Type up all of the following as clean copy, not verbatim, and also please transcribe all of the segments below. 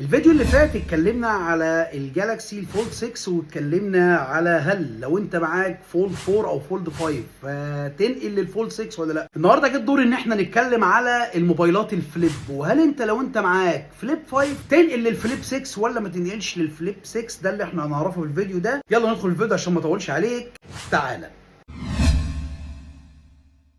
الفيديو اللي فات اتكلمنا على الجالاكسي الفولد 6 واتكلمنا على هل لو انت معاك فولد 4 او فولد 5 فتنقل للفولد 6 ولا لا. النهارده جه الدور ان احنا نتكلم على الموبايلات الفليب، وهل انت لو انت معاك فليب 5 تنقل للفليب 6 ولا ما تنقلش للفليب 6. ده اللي احنا هنعرفه في الفيديو ده. يلا ندخل الفيديو عشان ما اطولش عليك. تعالى.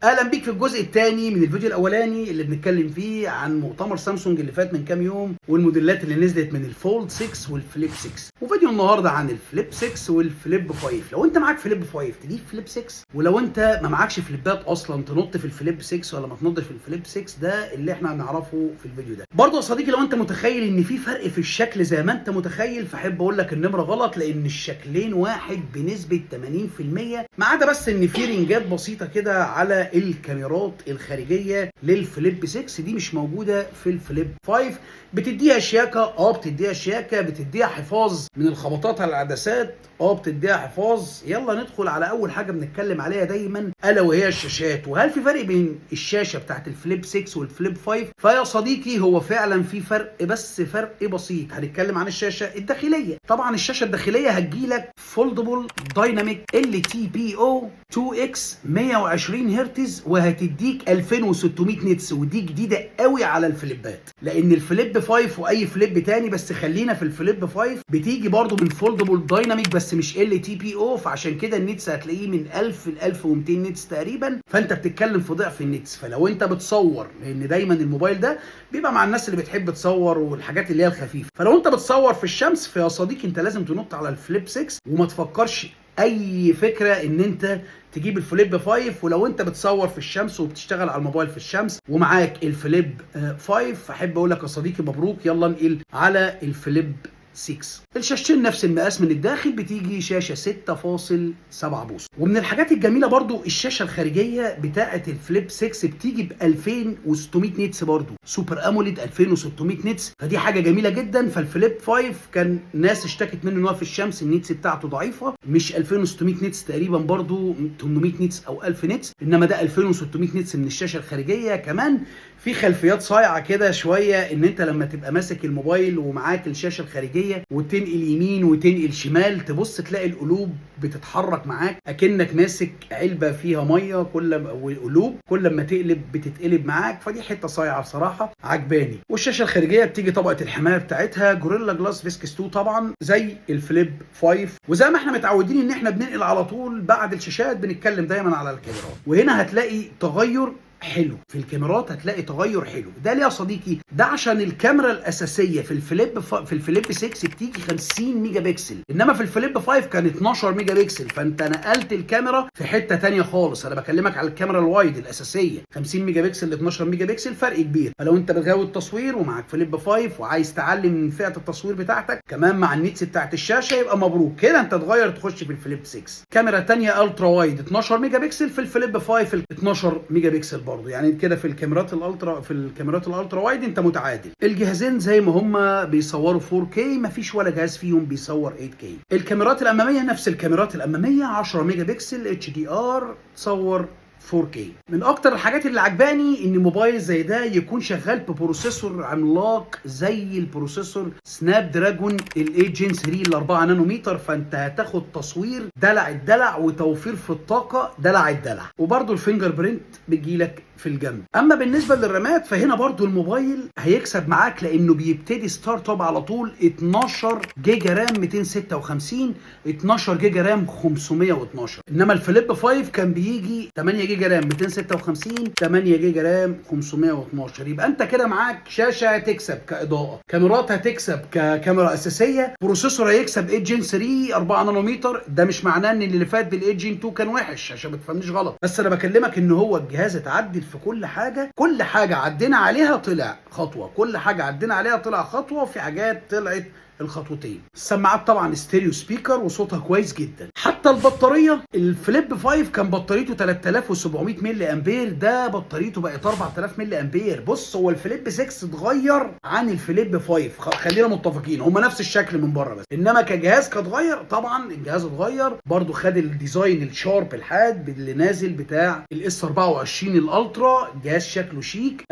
اهلا بيك في الجزء الثاني من الفيديو الاولاني اللي بنتكلم فيه عن مؤتمر سامسونج اللي فات من كام يوم والموديلات اللي نزلت من الفولد 6 والفليب 6. وفيديو النهارده عن الفليب 6 والفليب 5. لو انت معاك فليب 5 تجيب فليب 6، ولو انت ما معكش فليبات اصلا تنط في الفليب 6 ولا ما تنطش في الفليب 6. ده اللي احنا هنعرفه في الفيديو ده. برضه يا صديقي لو انت متخيل ان في فرق في الشكل زي ما انت متخيل، فاحب اقول لك النمره غلط، لان الشكلين واحد بنسبه 80%، ما عدا بس ان في رنجات بسيطه كده على الكاميرات الخارجيه للفليب 6 دي مش موجوده في الفليب 5. بتديها شياكه، بتديها شياكه، بتديها حفاظ من الخبطات على العدسات، بتديها حفاظ. يلا ندخل على اول حاجه بنتكلم عليها دايما، الا وهي الشاشات. وهل في فرق بين الشاشه بتاعت الفليب 6 والفليب 5؟ فيا صديقي هو فعلا في فرق، بس فرق بسيط. هنتكلم عن الشاشه الداخليه. طبعا الشاشه الداخليه هتجيلك فولدبل دايناميك ال تي بي او 2 اكس 120 هرتز، وهتديك 2600 نتس، ودي جديده قوي على الفليبات، لان الفليب 5 واي فليب تاني، بس خلينا في الفليب 5، بتيجي برضو من فولدبل دايناميك بس مش ال تي بي او، فعشان كده النتس هتلاقيه من 1000 ل 1200 نتس تقريبا، فانت بتتكلم في ضعف النتس. فلو انت بتصور، لان دايما الموبايل ده بيبقى مع الناس اللي بتحب تصور والحاجات اللي هي الخفيفه، فلو انت بتصور في الشمس فيا صديقي انت لازم تنط على الفليب 6 وما تفكرش اي فكره ان انت تجيب الفليب 5. ولو انت بتصور في الشمس وبتشتغل على الموبايل في الشمس ومعاك الفليب 5، فاحب اقول لك يا صديقي مبروك، يلا انقل على الفليب 6. الشاشتين نفس المقاس من الداخل، بتيجي شاشه 6.7 بوصه. ومن الحاجات الجميله برضو الشاشه الخارجيه بتاعه الفليب 6 بتيجي ب 2600 نتس، برضو سوبر اموليد 2600 نتس، فدي حاجه جميله جدا. فالفليب 5 كان ناس اشتكت منه ان هو في الشمس النتس بتاعته ضعيفه، مش 2600 نتس تقريبا، برضو 800 نتس او 1000 نتس، انما ده 2600 نتس من الشاشه الخارجيه. كمان في خلفيات صايعه كده شويه، ان انت لما تبقى ماسك الموبايل ومعاك الشاشه الخارجيه وتنقل يمين وتنقل شمال، تبص تلاقي القلوب بتتحرك معاك اكنك ماسك علبه فيها ميه، والقلوب كل ما تقلب بتتقلب معاك. فدي حته صايعه بصراحه عجباني. والشاشه الخارجيه بتيجي طبقه الحمايه بتاعتها جوريلا جلاس فيسكس 2 طبعا زي الفليب 5. وزي ما احنا متعودين ان احنا بننقل على طول بعد الشاشات بنتكلم دايما على الكاميرات، وهنا هتلاقي تغير حلو في الكاميرات، هتلاقي تغير حلو. ده ليه يا صديقي؟ ده عشان الكاميرا الاساسيه في الفليب 6 بتيجي 50 ميجا بكسل، انما في الفليب 5 كان 12 ميجا بكسل، فانت نقلت الكاميرا في حته ثانيه خالص. انا بكلمك على الكاميرا الوايد الاساسيه 50 ميجا بكسل ل 12 ميجا بكسل، فرق كبير. فلو انت بتغاوي التصوير ومعاك فليب 5 وعايز تعلم من فئه التصوير بتاعتك كمان مع النيتس بتاعت الشاشه، يبقى مبروك كده انت تغير تخش في الفليب 6. كاميرا ثانيه الترا وايد 12 ميجا بكسل، في الفليب 5 12 ميجا بكسل برضه، يعني كده في الكاميرات الالترا وايد انت متعادل. الجهازين زي ما هم بيصوروا 4K، مفيش ولا جهاز فيهم بيصور 8K. الكاميرات الاماميه نفس الكاميرات الاماميه 10 ميجا بكسل HDR تصور 4K. من اكتر الحاجات اللي عجباني ان موبايل زي ده يكون شغال ببروسيسور عملاق زي البروسيسور سناب دراجون ال8 جين 3 ال 4 نانومتر، فانت هتاخد تصوير دلع الدلع وتوفير في الطاقه دلع الدلع. وبرده الفينجر برينت بيجيلك في الجنب. اما بالنسبه للرامات فهنا برضو الموبايل هيكسب معاك، لانه بيبتدي ستارت اب على طول 12 جيجا رام 256، 12 جيجا رام 512. انما الفليب 5 كان بيجي 8 جيجا رام 256، 8 جيجا رام 512. يبقى انت كده معاك شاشه هتكسب كاضاءه، كاميرات هتكسب ككاميرا اساسيه، بروسيسور هيكسب 8 جين 3 4 نانومتر. ده مش معناه ان اللي فات بال 8 جين 2 كان وحش عشان ما تفهمنيش غلط، بس انا بكلمك ان هو الجهاز اتعدل في كل حاجه، كل حاجه عدينا عليها طلع خطوه، كل حاجه عدينا عليها طلع خطوه، وفي حاجات طلعت الخطوتين. السماعات طبعا ستيريو سبيكر وصوتها كويس جدا. حتى البطاريه الفليب 5 كان بطاريته 3700 ملي امبير، ده بطاريته بقت 4000 ملي امبير. بص هو الفليب 6 اتغير عن الفليب 5، خلينا متفقين هما نفس الشكل من بره بس، انما كجهاز كاتغير. طبعا الجهاز اتغير برضو، خد الديزاين الشارب الحاد اللي نازل بتاع الاس 24 الالترا، جهاز شكله شيك.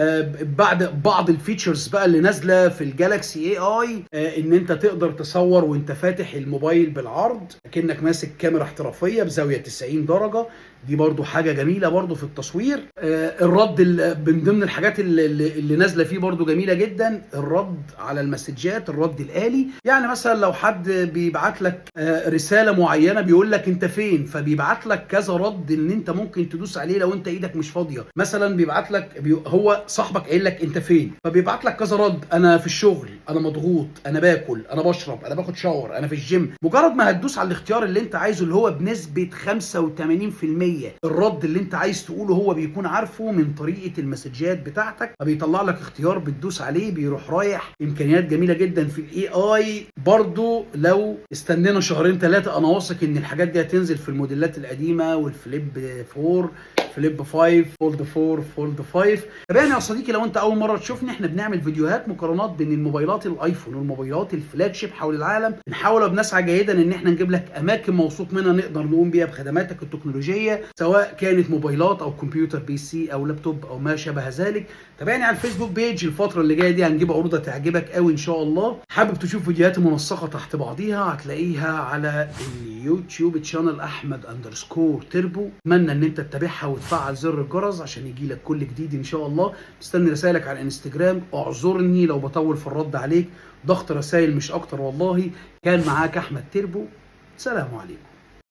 بعد بعض الفيتشرز بقى اللي نازله في الجالاكسي اي ان انت تقدر تصور وانت فاتح الموبايل بالعرض كأنك ماسك كاميرا احترافيه بزاويه 90 درجه، دي برضو حاجه جميله برضو في التصوير. الرد من ضمن الحاجات اللي نازله فيه برضو جميله جدا، الرد على المسجات، الرد الآلي. يعني مثلا لو حد بيبعت لك رساله معينه بيقول لك انت فين، فبيبعت لك كذا رد ان انت ممكن تدوس عليه لو انت ايدك مش فاضيه. مثلا بيبعت لك هو صاحبك قايل لك انت فين، فبيبعت لك كذا رد، انا في الشغل، انا مضغوط، انا باكل، انا بشرب، انا باخد شاور، انا في الجيم. مجرد ما هتدوس على الاختيار اللي انت عايزه اللي هو بنسبه 85% الرد اللي انت عايز تقوله هو بيكون عارفه من طريقه المسجات بتاعتك، فبيطلع لك اختيار بتدوس عليه بيروح رايح. امكانيات جميله جدا في الاي اي. برضو لو استنينا شهرين ثلاثه انا واثق ان الحاجات دي هتنزل في الموديلات القديمه والفليب 4 فليب 5 فولد 4 فولد 5. تابعني يا صديقي لو انت اول مره تشوفني، احنا بنعمل فيديوهات مقارنات بين الموبايلات الايفون والموبايلات الفلاج شيب حول العالم. بنحاول وبنسعى جيدا ان احنا نجيب لك اماكن موثوق منها نقدر نقوم بيها بخدماتك التكنولوجيه، سواء كانت موبايلات او كمبيوتر بي سي او لابتوب او ما شابه ذلك. تابعني على الفيسبوك بيج، الفتره اللي جايه دي هنجيب عروض تعجبك قوي ان شاء الله. حابب تشوف فيديوهات منسقه تحت بعضيها هتلاقيها على اليوتيوب تشانل احمد_تربو. اتمنى ان انت تتابعها وتفعل زر الجرس عشان يجيلك كل جديد ان شاء الله. مستني رسائلك على الانستجرام، اعذرني لو بطول في الرد عليك، ضغط رسائل مش اكتر والله. كان معاك احمد تربو، سلام عليكم.